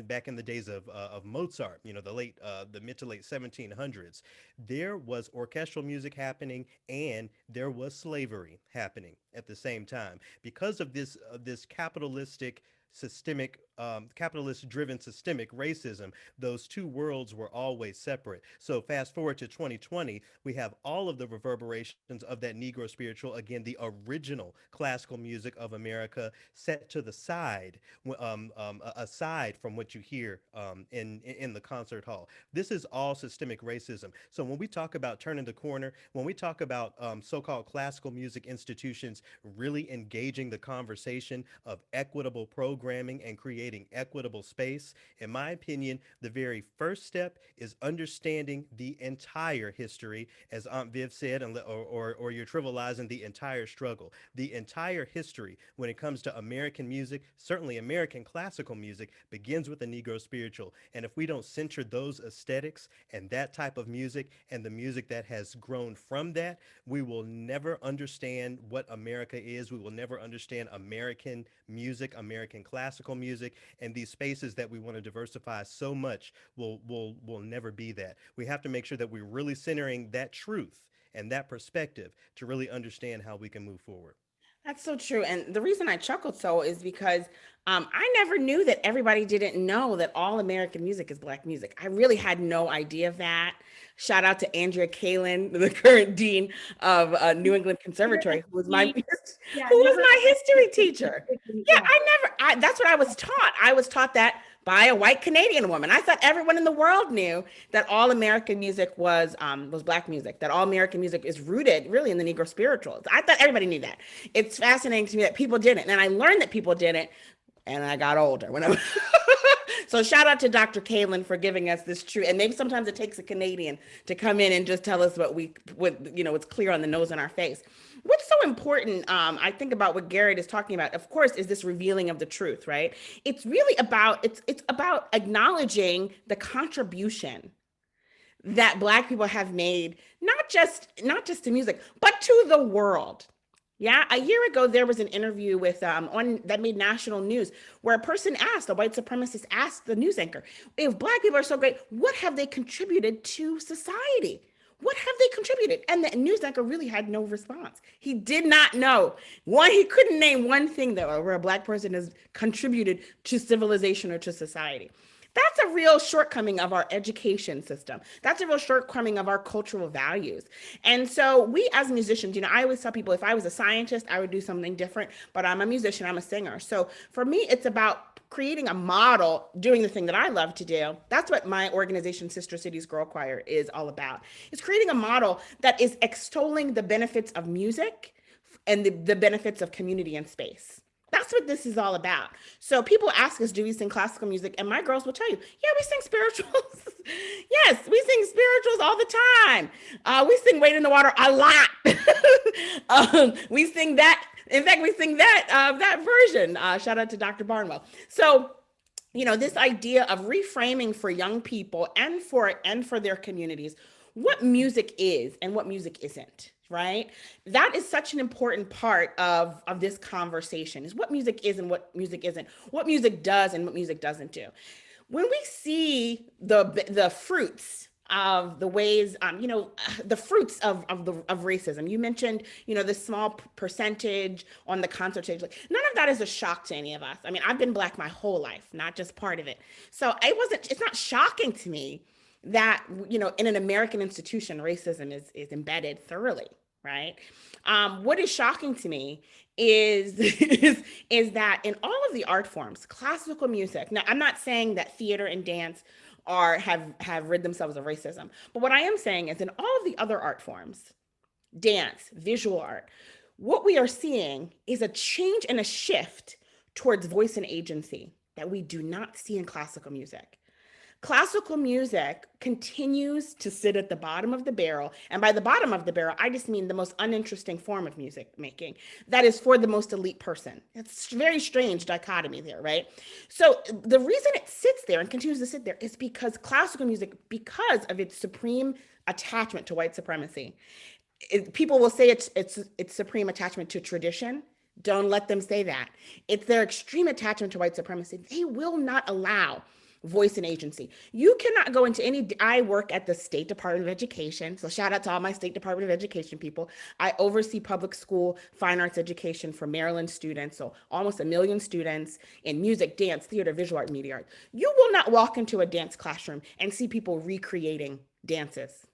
back in the days of Mozart, you know, the mid to late 1700s, there was orchestral music happening and there was slavery happening at the same time. Because of this capitalistic systemic capitalist driven systemic racism, those two worlds were always separate. So fast forward to 2020, we have all of the reverberations of that Negro spiritual, again, the original classical music of America, set to the side, aside from what you hear in the concert hall. This is all systemic racism. So when we talk about turning the corner, when we talk about so-called classical music institutions really engaging the conversation of equitable programming and creating equitable space, in my opinion, the very first step is understanding the entire history, as Aunt Viv said, or you're trivializing the entire struggle. The entire history when it comes to American music, certainly American classical music, begins with the Negro spiritual. And if we don't center those aesthetics and that type of music and the music that has grown from that, we will never understand what America is. We will never understand American music, American classical music, and these spaces that we want to diversify so much will never be that. We have to make sure that we're really centering that truth and that perspective to really understand how we can move forward. That's so true. And the reason I chuckled so is because I never knew that everybody didn't know that all American music is Black music. I really had no idea of that. Shout out to Andrea Kalin, the current dean of New England Conservatory, who was my history teacher. Yeah, that's what I was taught. I was taught that by a white Canadian woman. I thought everyone in the world knew that all American music was Black music, that all American music is rooted really in the Negro spirituals. I thought everybody knew that. It's fascinating to me that people didn't. And I learned that people didn't, and I got older. So shout out to Dr. Kalin for giving us this truth. And maybe sometimes it takes a Canadian to come in and just tell us what's clear on the nose in our face. What's so important, I think about what Garrett is talking about, of course, is this revealing of the truth, right? It's really about, it's about acknowledging the contribution that Black people have made, not just to music, but to the world. Yeah, a year ago, there was an interview with that made national news where a white supremacist asked the news anchor, if Black people are so great, what have they contributed to society? What have they contributed? And the news anchor really had no response. He did not know. He couldn't name one thing where a Black person has contributed to civilization or to society. That's a real shortcoming of our education system. That's a real shortcoming of our cultural values. And so we as musicians, I always tell people if I was a scientist, I would do something different, but I'm a musician, I'm a singer. So for me, it's about creating a model, doing the thing that I love to do. That's what my organization, Sister Cities Girlchoir, is all about. It's creating a model that is extolling the benefits of music and the benefits of community and space. That's what this is all about. So people ask us, do we sing classical music? And my girls will tell you, yeah, we sing spirituals. Yes, we sing spirituals all the time. We sing Wade in the Water a lot. We sing that. In fact, we sing that version. Shout out to Dr. Barnwell. So, this idea of reframing for young people and for their communities, what music is and what music isn't, right? That is such an important part of this conversation, is what music is and what music isn't, what music does and what music doesn't do. When we see the fruits of the ways, the fruits of racism. You mentioned, the small percentage on the concert stage. Like, none of that is a shock to any of us. I mean, I've been Black my whole life, not just part of it. So it's not shocking to me that, in an American institution, racism is embedded thoroughly, right? What is shocking to me is that in all of the art forms, classical music. Now, I'm not saying that theater and dance have rid themselves of racism. But what I am saying is in all of the other art forms, dance, visual art, what we are seeing is a change and a shift towards voice and agency that we do not see in classical music. Classical music continues to sit at the bottom of the barrel. And by the bottom of the barrel, I just mean the most uninteresting form of music making. That is for the most elite person. It's a very strange dichotomy there, right? So the reason it sits there and continues to sit there is because classical music, because of its supreme attachment to white supremacy, people will say it's supreme attachment to tradition. Don't let them say that. It's their extreme attachment to white supremacy. They will not allow voice and agency. You cannot go into I work at the State Department of Education. So shout out to all my State Department of Education people. I oversee public school fine arts education for Maryland students. So almost 1 million students in music, dance, theater, visual art, media art. You will not walk into a dance classroom and see people recreating dances.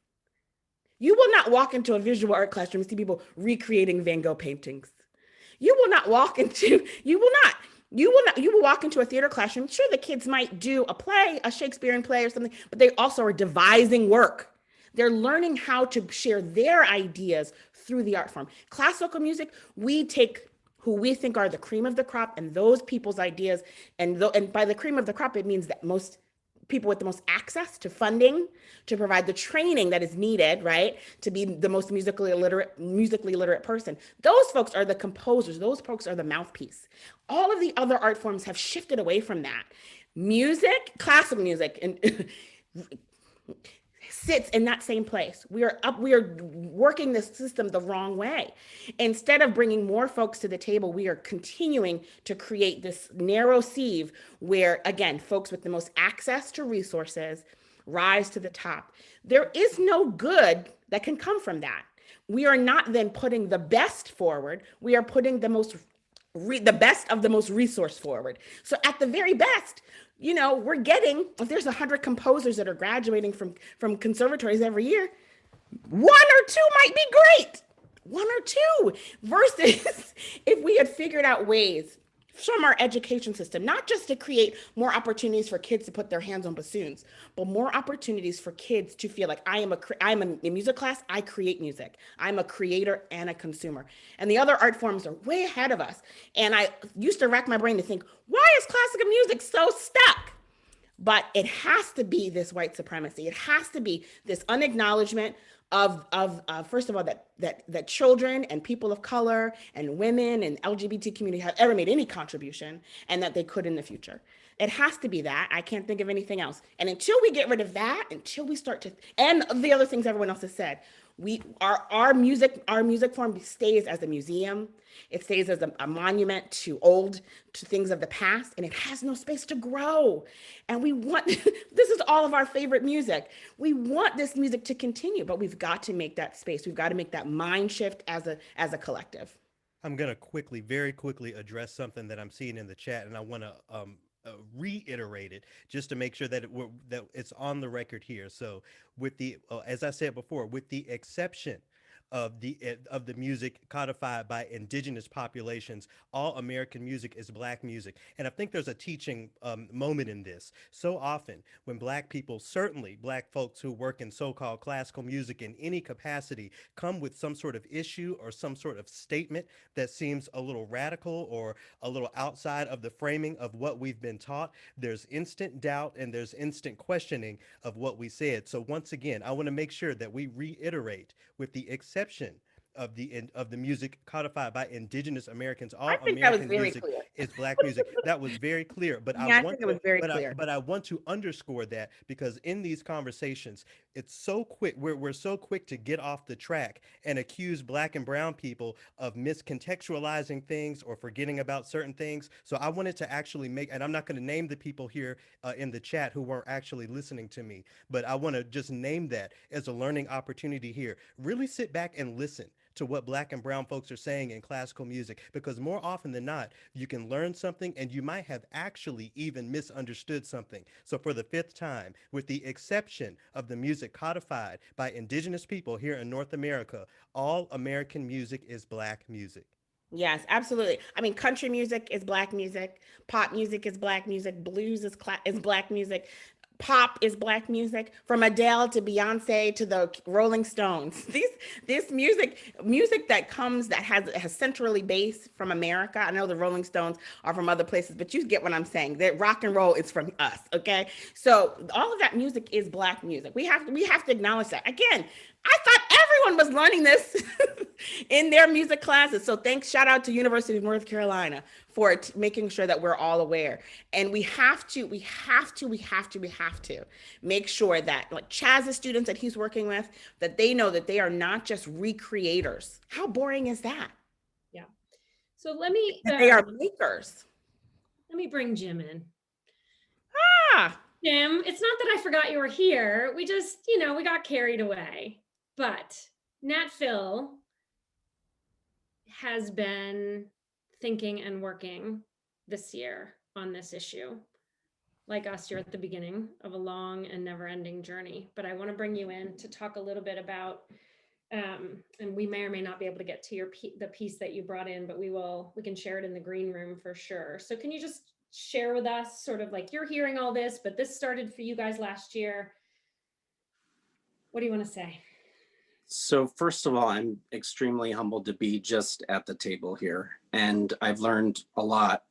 You will not walk into a visual art classroom and see people recreating Van Gogh paintings. You will walk into a theater classroom. Sure, the kids might do a play, a Shakespearean play or something, but they also are devising work. They're learning how to share their ideas through the art form. Classical music, we take who we think are the cream of the crop and those people's ideas. And by the cream of the crop, it means that most people with the most access to funding to provide the training that is needed, right, to be the most musically literate person. Those folks are the composers. Those folks are the mouthpiece. All of the other art forms have shifted away from that. Music, classical music, and sits in that same place. We are working this system the wrong way. Instead of bringing more folks to the table, we are continuing to create this narrow sieve where, again, folks with the most access to resources rise to the top. There is no good that can come from that. We are not then putting the best forward. We are putting the best of the most resource forward. So at the very best, we're getting, if there's 100 composers that are graduating from conservatories every year, 1 or 2 might be great. 1 or 2 versus if we had figured out ways from our education system, not just to create more opportunities for kids to put their hands on bassoons, but more opportunities for kids to feel like I'm in music class, I create music. I'm a creator and a consumer. And the other art forms are way ahead of us. And I used to rack my brain to think, why is classical music so stuck? But it has to be this white supremacy. It has to be this unacknowledgement of first of all, that children and people of color and women and LGBT community have ever made any contribution and that they could in the future. It has to be that. I can't think of anything else. And until we get rid of that, until we start to, and the other things everyone else has said, our music form stays as a museum. It stays as a monument to things of the past, and it has no space to grow. And we want, this is all of our favorite music. We want this music to continue, but we've got to make that space. We've got to make that mind shift as a collective. I'm going to very quickly address something that I'm seeing in the chat, and I want to reiterate it just to make sure that it's on the record here. So with as I said before, with the exception of the music codified by indigenous populations. All American music is Black music, and I think there's a teaching moment in this. So often, when Black people, certainly Black folks who work in so-called classical music in any capacity, come with some sort of issue or some sort of statement that seems a little radical or a little outside of the framing of what we've been taught, there's instant doubt and there's instant questioning of what we said. So once again, I want to make sure that we reiterate, with the exception of the music codified by indigenous Americans, I all think that was American very music clear. is Black music. That was very clear, but Yeah, I think it was very clear. but I want to underscore that, because in these conversations, it's so quick. We're so quick to get off the track and accuse Black and brown people of miscontextualizing things or forgetting about certain things. So I wanted to actually make, and I'm not going to name the people here in the chat who weren't actually listening to me, but I want to just name that as a learning opportunity here. Really sit back and listen to what Black and brown folks are saying in classical music, because more often than not, you can learn something and you might have actually even misunderstood something. So for the fifth time, with the exception of the music codified by indigenous people here in North America, all American music is Black music. Yes, absolutely. I mean, country music is Black music, pop music is Black music, blues is Black music, pop is Black music, from Adele to Beyonce to the Rolling Stones. This music that comes, that has centrally based from America. I know the Rolling Stones are from other places, but you get what I'm saying. That rock and roll is from us, okay? So all of that music is Black music. We have to acknowledge that. Again, I thought everyone was learning this in their music classes. So shout out to University of North Carolina for making sure that we're all aware. And we have to make sure that, like Chaz's students that he's working with, that they know that they are not just recreators. How boring is that? Yeah. So let me, That they are makers. let me bring Jim in. Ah, Jim, it's not that I forgot you were here. We just, we got carried away. But NatPhil has been thinking and working this year on this issue. Like us, you're at the beginning of a long and never-ending journey. But I want to bring you in to talk a little bit about, and we may or may not be able to get to the piece that you brought in, but we can share it in the green room for sure. So can you just share with us, sort of like, you're hearing all this, but this started for you guys last year. What do you want to say? So first of all, I'm extremely humbled to be just at the table here. And I've learned a lot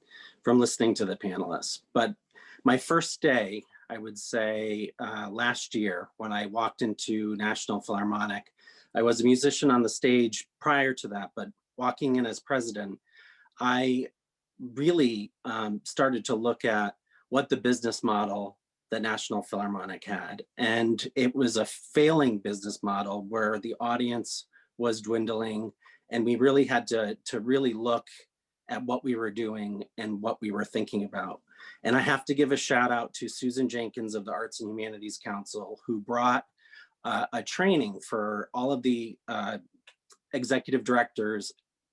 from listening to the panelists. But my first day, I would say last year, when I walked into National Philharmonic, I was a musician on the stage prior to that, but walking in as president, I really started to look at what the business model that National Philharmonic had. And it was a failing business model where the audience was dwindling, and we really had to really look at what we were doing and what we were thinking about. And I have to give a shout out to Susan Jenkins of the Arts and Humanities Council, who brought a training for all of the executive directors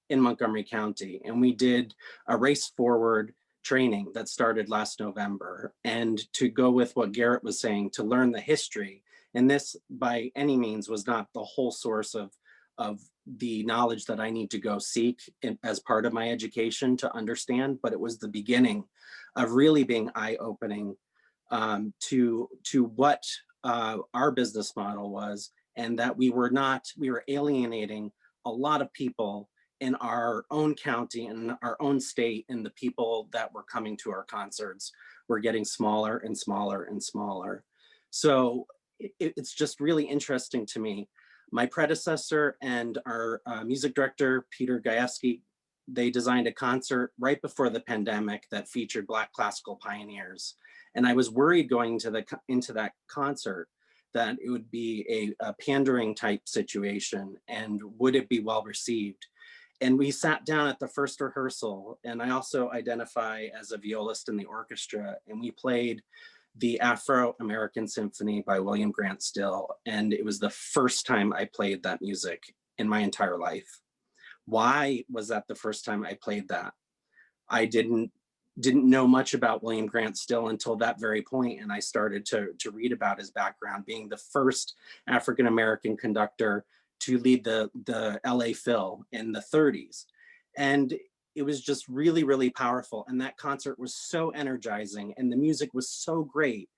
in Montgomery County. And we did a race forward training that started last November. And to go with what Garrett was saying, to learn the history, and this by any means was not the whole source of the knowledge that I need to go seek as part of my education to understand, but it was the beginning of really being eye-opening to what our business model was, and that we were alienating a lot of people in our own county and our own state, and the people that were coming to our concerts were getting smaller and smaller and smaller. So it's just really interesting to me. My predecessor and our music director, Peter Gajewski, they designed a concert right before the pandemic that featured Black classical pioneers. And I was worried going into that concert that it would be a pandering type situation, and would it be well received? And we sat down at the first rehearsal, and I also identify as a violist in the orchestra, and we played the Afro-American Symphony by William Grant Still. And it was the first time I played that music in my entire life. Why was that the first time I played that? I didn't know much about William Grant Still until that very point, and I started to read about his background, being the first African-American conductor to lead the LA Phil in the 30s. And it was just really, really powerful. And that concert was so energizing and the music was so great.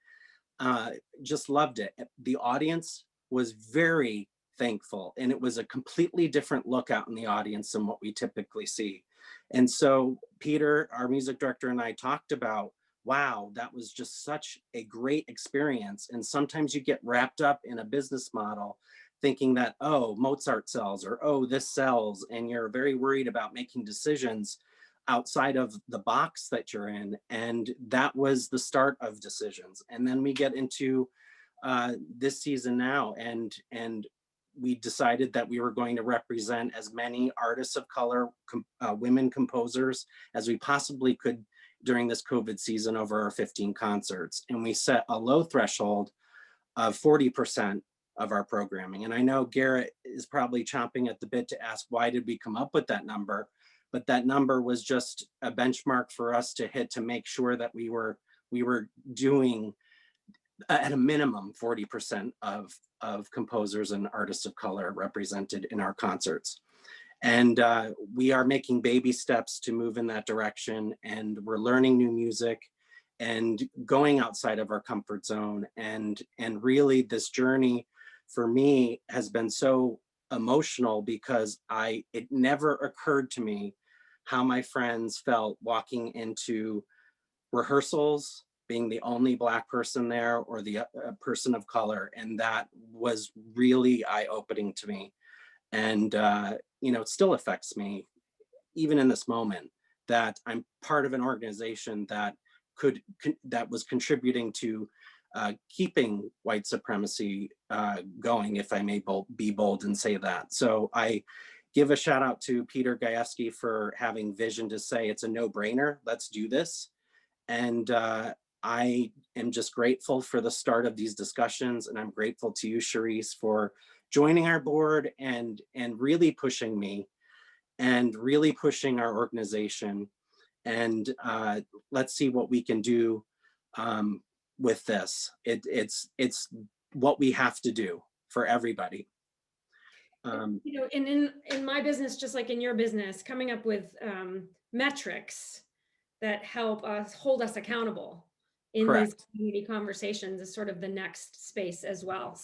Just loved it. The audience was very thankful, and it was a completely different look out in the audience than what we typically see. And so Peter, our music director, and I talked about, wow, that was just such a great experience. And sometimes you get wrapped up in a business model thinking that, oh, Mozart sells, or oh, this sells, and you're very worried about making decisions outside of the box that you're in. And that was the start of decisions. And then we get into this season now, and we decided that we were going to represent as many artists of color, women composers, as we possibly could during this COVID season over our 15 concerts. And we set a low threshold of 40% of our programming. And I know Garrett is probably chomping at the bit to ask, why did we come up with that number? But that number was just a benchmark for us to hit to make sure that we were doing at a minimum 40% of composers and artists of color represented in our concerts. And we are making baby steps to move in that direction, and we're learning new music and going outside of our comfort zone. And really this journey for me has been so emotional, because it never occurred to me how my friends felt walking into rehearsals, being the only Black person there, or the person of color. And that was really eye-opening to me. And, it still affects me, even in this moment, that I'm part of an organization that was contributing to keeping white supremacy going, if I may be bold and say that. So I give a shout out to Peter Gajewski for having vision to say it's a no-brainer, let's do this. And I am just grateful for the start of these discussions, and I'm grateful to you, Cherise, for joining our board and really pushing me and really pushing our organization. And let's see what we can do with this. It's what we have to do for everybody. In my business, just like in your business, coming up with metrics that help us hold us accountable in Correct. these community conversations is sort of the next space as well.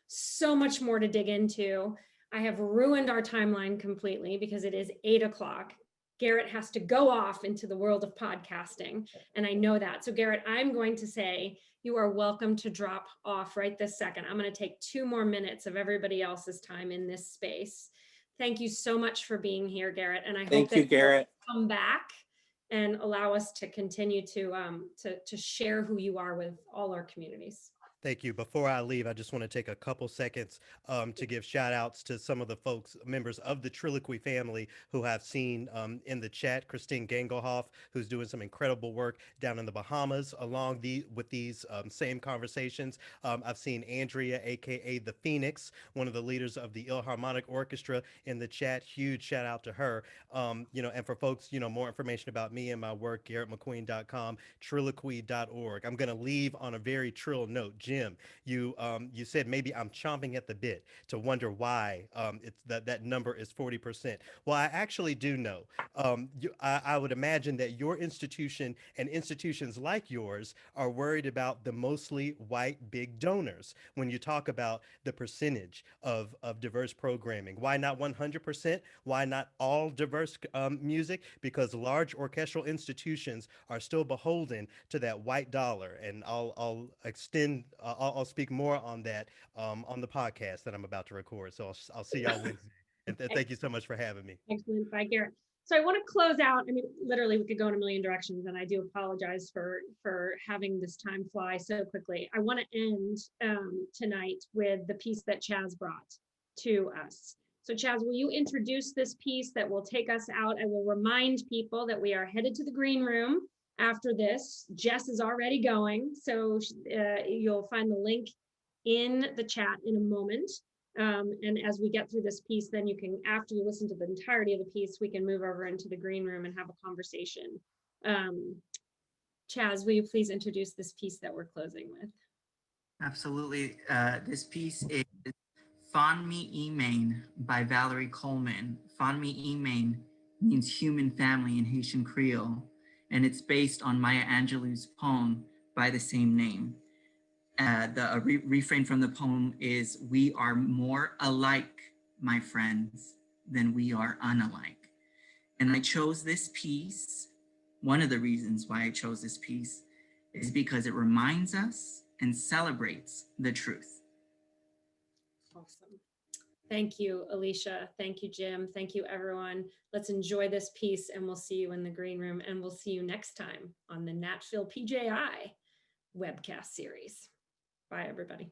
So much more to dig into. I have ruined our timeline completely because it is 8 o'clock. Garrett has to go off into the world of podcasting, and I know that. So Garrett, I'm going to say you are welcome to drop off right this second. I'm going to take 2 more minutes of everybody else's time in this space. Thank you so much for being here, Garrett, and I hope that Garrett. you'll come back and allow us to continue to share who you are with all our communities. Thank you. Before I leave, I just want to take a couple seconds to give shout outs to some of the folks, members of the TRILLOQUY family who I've seen in the chat. Christine Gangelhoff, who's doing some incredible work down in the Bahamas with these same conversations. I've seen Andrea, AKA the Phoenix, one of the leaders of the Philharmonic Orchestra, in the chat. Huge shout out to her. And for folks, more information about me and my work, GarrettMcQueen.com, TRILLOQUY.org. I'm going to leave on a very trill note. Jim, you said maybe I'm chomping at the bit to wonder why it's that number is 40%. Well, I actually do know. I would imagine that your institution and institutions like yours are worried about the mostly white big donors when you talk about the percentage of diverse programming. Why not 100%? Why not all diverse music? Because large orchestral institutions are still beholden to that white dollar. And I'll speak more on that on the podcast that I'm about to record. So I'll see y'all Wednesday. And thank you so much for having me. Excellent. Bye, Garrett. So I want to close out. I mean, literally, we could go in a million directions, and I do apologize for having this time fly so quickly. I want to end tonight with the piece that Chaz brought to us. So Chaz, will you introduce this piece that will take us out? I will remind people that we are headed to the green room after this. Jess is already going, so you'll find the link in the chat in a moment. And as we get through this piece, then you can, after you listen to the entirety of the piece, we can move over into the green room and have a conversation. Chaz, will you please introduce this piece that we're closing with? Absolutely. This piece is Fan Mi Imain by Valerie Coleman. Fan Mi Imain means human family in Haitian Creole, and it's based on Maya Angelou's poem by the same name. The refrain from the poem is, "We are more alike, my friends, than we are unalike." And I chose this piece. One of the reasons why I chose this piece is because it reminds us and celebrates the truth. Awesome. Thank you, Alysia. Thank you, Jim. Thank you, everyone. Let's enjoy this piece, and we'll see you in the green room, and we'll see you next time on the NatPhil PJI webcast series. Bye, everybody.